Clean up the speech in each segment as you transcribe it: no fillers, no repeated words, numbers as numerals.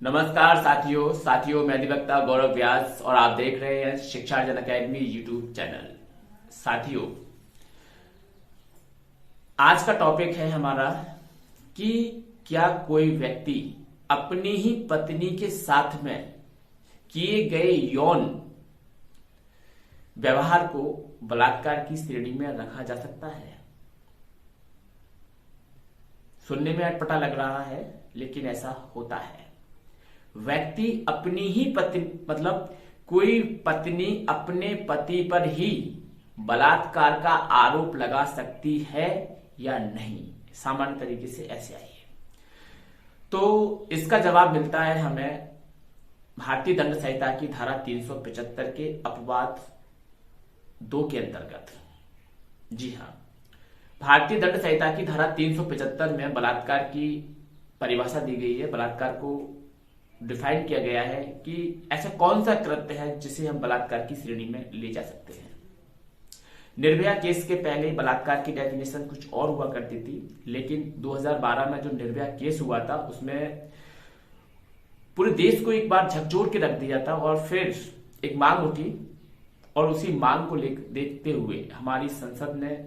नमस्कार साथियों मैं अधिवक्ता गौरव व्यास और आप देख रहे हैं शिक्षार्जन अकेडमी यूट्यूब चैनल। साथियों, आज का टॉपिक है हमारा कि क्या कोई व्यक्ति अपनी ही पत्नी के साथ में किए गए यौन व्यवहार को बलात्कार की श्रेणी में रखा जा सकता है। सुनने में अटपटा लग रहा है, लेकिन ऐसा होता है। व्यक्ति अपनी ही पत्नी कोई पत्नी अपने पति पर ही बलात्कार का आरोप लगा सकती है या नहीं। सामान्य तरीके से ऐसे आइए तो इसका जवाब मिलता है हमें भारतीय दंड संहिता की धारा 375 के अपवाद 2 के अंतर्गत। जी हाँ, भारतीय दंड संहिता की धारा 375 में बलात्कार की परिभाषा दी गई है। बलात्कार को डिफाइन किया गया है कि ऐसा कौन सा कृत्य है जिसे हम बलात्कार की श्रेणी में ले जा सकते हैं। निर्भया केस के पहले बलात्कार की डेफिनेशन कुछ और हुआ करती थी, लेकिन 2012 में जो निर्भया केस हुआ था उसमें पूरे देश को एक बार झकझोर के रख दिया था और फिर एक मांग उठी और उसी मांग को देखते हुए हमारी संसद ने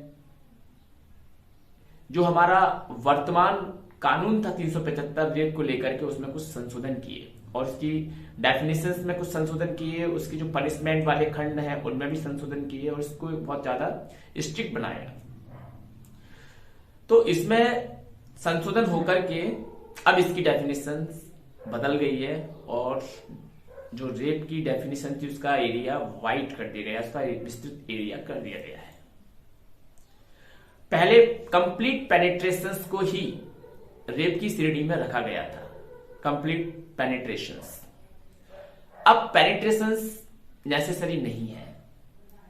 जो हमारा वर्तमान कानून था 375 रेप को लेकर के उसमें कुछ संशोधन किए और उसकी डेफिनेशंस में कुछ संशोधन किए, उसकी जो पनिशमेंट वाले खंड हैं उनमें भी संशोधन किए और इसको बहुत ज्यादा स्ट्रिक्ट बनाया। तो इसमें संशोधन होकर के अब इसकी डेफिनेशन बदल गई है और जो रेप की डेफिनेशन थी उसका एरिया वाइड कर दिया गया, उसका विस्तृत एरिया कर दिया गया है। पहले कंप्लीट पेनिट्रेशंस को ही रेप की श्रेणी में रखा गया था, कंप्लीट पेनिट्रेशंस। अब पेनिट्रेशंस नेसेसरी नहीं है।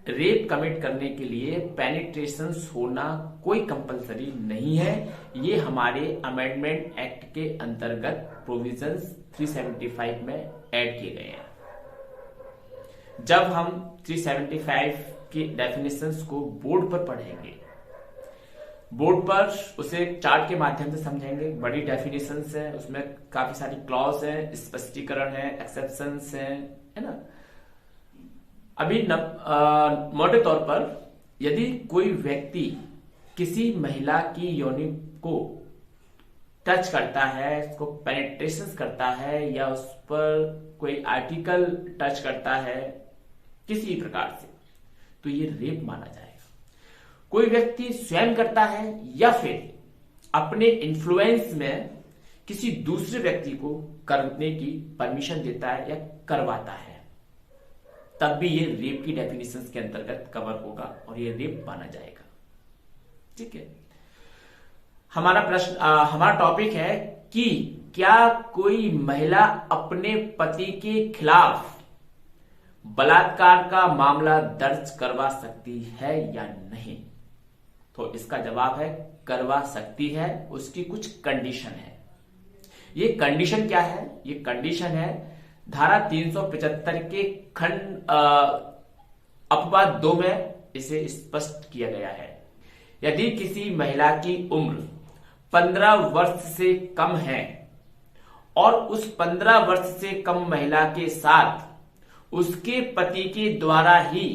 रेप कमिट करने के लिए पेनिट्रेशंस होना कोई कंपलसरी नहीं है। ये हमारे अमेंडमेंट एक्ट के अंतर्गत प्रोविजंस 375 में ऐड किए गए हैं। जब हम 375 की डेफिनेशंस को बोर्ड पर पढ़ेंगे, बोर्ड पर उसे चार्ट के माध्यम से समझेंगे। बड़ी डेफिनेशंस है, उसमें काफी सारी क्लॉज है, स्पष्टीकरण है, एक्सेप्शंस है ना। अभी मोटे तौर पर यदि कोई व्यक्ति किसी महिला की योनि को टच करता है, उसको पेनिट्रेशन करता है या उस पर कोई आर्टिकल टच करता है किसी प्रकार से, तो ये रेप माना जाएगा। कोई व्यक्ति स्वयं करता है या फिर अपने इन्फ्लुएंस में किसी दूसरे व्यक्ति को करने की परमिशन देता है या करवाता है, तब भी ये रेप की डेफिनेशंस के अंतर्गत कवर होगा और ये रेप माना जाएगा। ठीक है, हमारा टॉपिक है कि क्या कोई महिला अपने पति के खिलाफ बलात्कार का मामला दर्ज करवा सकती है या नहीं। तो इसका जवाब है करवा सकती है। उसकी कुछ कंडीशन है। ये कंडीशन क्या है? ये कंडीशन है धारा 375 के खंड अपवाद 2 में इसे स्पष्ट किया गया है। यदि किसी महिला की उम्र 15 वर्ष से कम है और उस 15 वर्ष से कम महिला के साथ उसके पति के द्वारा ही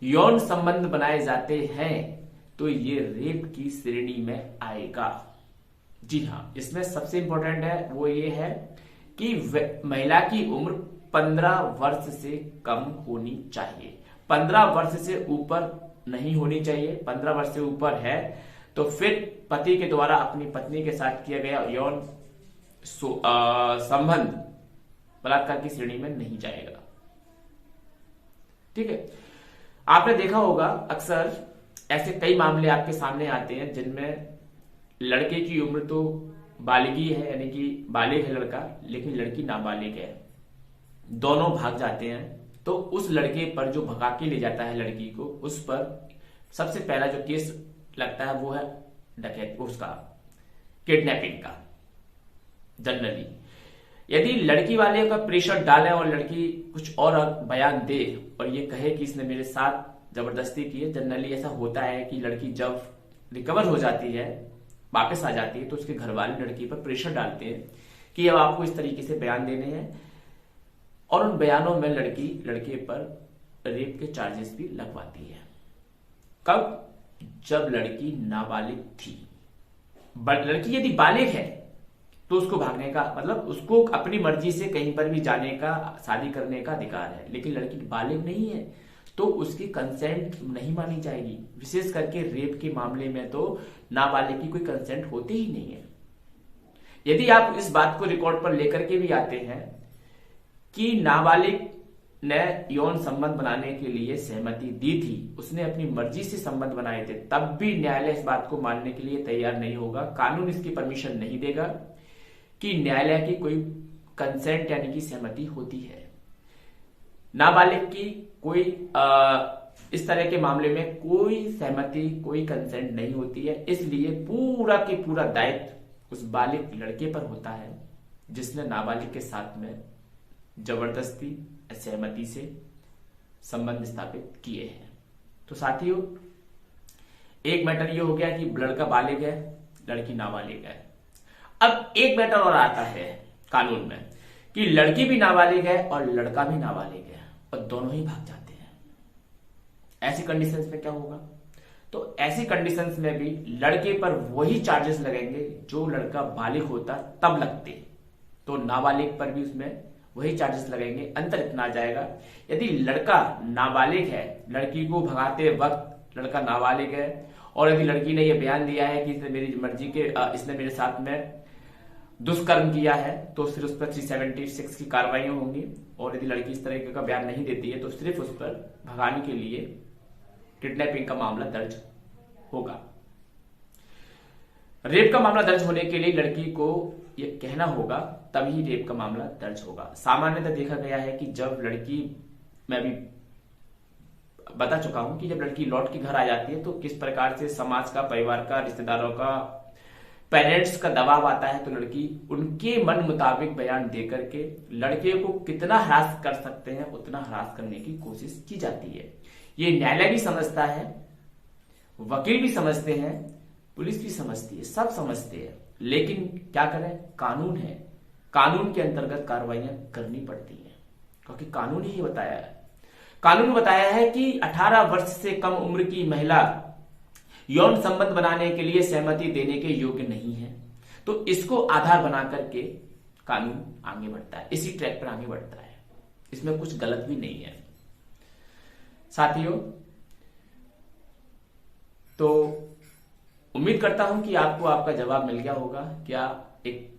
यौन संबंध बनाए जाते हैं, तो ये रेप की श्रेणी में आएगा। जी हाँ, इसमें सबसे इंपॉर्टेंट है वो ये है कि महिला की उम्र 15 वर्ष से कम होनी चाहिए। 15 वर्ष से ऊपर नहीं होनी चाहिए। 15 वर्ष से ऊपर है तो फिर पति के द्वारा अपनी पत्नी के साथ किया गया यौन संबंध बलात्कार की श्रेणी में नहीं जाएगा। ठीक है, आपने देखा होगा अक्सर ऐसे कई मामले आपके सामने आते हैं जिनमें लड़के की उम्र तो बालिगी है, यानी कि बालिग है लड़का, लेकिन लड़की नाबालिग है। दोनों भाग जाते हैं तो उस लड़के पर जो भगा के ले जाता है लड़की को, उस पर सबसे पहला जो केस लगता है वो है डकैती, उसका किडनैपिंग का। जनरली यदि लड़की वाले का प्रेशर डाले और लड़की कुछ और बयान दे और ये कहे कि इसने मेरे साथ जबरदस्ती की है, जनरली ऐसा होता है कि लड़की जब रिकवर हो जाती है, वापस आ जाती है, तो उसके घर वाले लड़की पर प्रेशर डालते हैं कि अब आपको इस तरीके से बयान देने हैं, और उन बयानों में लड़की लड़के पर रेप के चार्जेस भी लगवाती है। कब? जब लड़की नाबालिग थी। लड़की यदि बालिग है तो उसको भागने का मतलब उसको अपनी मर्जी से कहीं पर भी जाने का, शादी करने का अधिकार है, लेकिन लड़की बालिग नहीं है तो उसकी कंसेंट नहीं मानी जाएगी। विशेष करके रेप के मामले में तो नाबालिग की कोई कंसेंट होती ही नहीं है। यदि आप इस बात को रिकॉर्ड पर लेकर के भी आते हैं कि नाबालिग ने यौन संबंध बनाने के लिए सहमति दी थी, उसने अपनी मर्जी से संबंध बनाए थे, तब भी न्यायालय इस बात को मानने के लिए तैयार नहीं होगा। कानून इसकी परमिशन नहीं देगा कि न्यायालय की कोई कंसेंट यानी कि सहमति होती है। नाबालिग की कोई इस तरह के मामले में कोई सहमति, कोई कंसेंट नहीं होती है। इसलिए पूरा के पूरा दायित्व उस बालिग लड़के पर होता है जिसने नाबालिग के साथ में जबरदस्ती, सहमति से संबंध स्थापित किए हैं। तो साथियों, एक मैटर ये हो गया कि लड़का बालिग है, लड़की नाबालिग है। अब एक मैटर और आता है कानून में कि लड़की भी नाबालिग है और लड़का भी नाबालिग है और दोनों ही भाग जाते हैं। ऐसी कंडीशंस में क्या होगा? तो ऐसी कंडीशंस में भी लड़के पर वही चार्जेस लगेंगे जो लड़का बालिग होता तब लगते, तो नाबालिग पर भी उसमें वही चार्जेस लगेंगे। अंतर इतना आ जाएगा, यदि लड़का नाबालिग है, लड़की को भगाते वक्त लड़का नाबालिग है, और यदि लड़की ने यह बयान दिया है कि इसने मेरी मर्जी के इसने मेरे साथ में दुष्कर्म किया है, तो सिर्फ उस पर 376 की कार्रवाई होंगी। और यदि लड़की इस तरह का बयान नहीं देती है तो सिर्फ उस पर भगाने के लिए किडनैपिंग का मामला दर्ज होगा। रेप का मामला दर्ज होने के लिए लड़की को यह कहना होगा, तभी रेप का मामला दर्ज होगा। सामान्यतः देखा गया है कि जब लड़की, मैं भी बता चुका हूं कि जब लड़की लौट के घर आ जाती है तो किस प्रकार से समाज का, परिवार का, रिश्तेदारों का, पेरेंट्स का दबाव आता है, तो लड़की उनके मन मुताबिक बयान देकर के लड़के को कितना हरास कर सकते हैं उतना हरास करने की कोशिश की जाती है। ये न्यायालय भी समझता है, वकील भी समझते हैं, पुलिस भी समझती है, सब समझते हैं, लेकिन क्या करें? कानून है, कानून के अंतर्गत कार्रवाइयां करनी पड़ती हैं, क्योंकि कानून ही बताया है। कानून बताया है कि 18 वर्ष से कम उम्र की महिला यौन संबंध बनाने के लिए सहमति देने के योग्य नहीं है। तो इसको आधार बना करके कानून आगे बढ़ता है, इसी ट्रैक पर आगे बढ़ता है, इसमें कुछ गलत भी नहीं है साथियों। तो उम्मीद करता हूं कि आपको आपका जवाब मिल गया होगा। क्या एक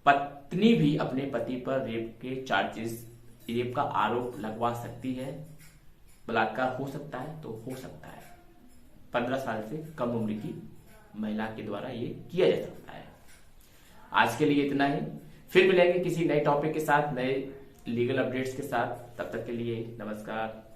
पत्नी भी अपने पति पर रेप के चार्जेस, रेप का आरोप लगवा सकती है? बलात्कार हो सकता है? तो हो सकता है। 15 साल से कम उम्र की महिला के द्वारा ये किया जा सकता है। आज के लिए इतना ही, फिर मिलेंगे किसी नए टॉपिक के साथ, नए लीगल अपडेट्स के साथ। तब तक के लिए नमस्कार।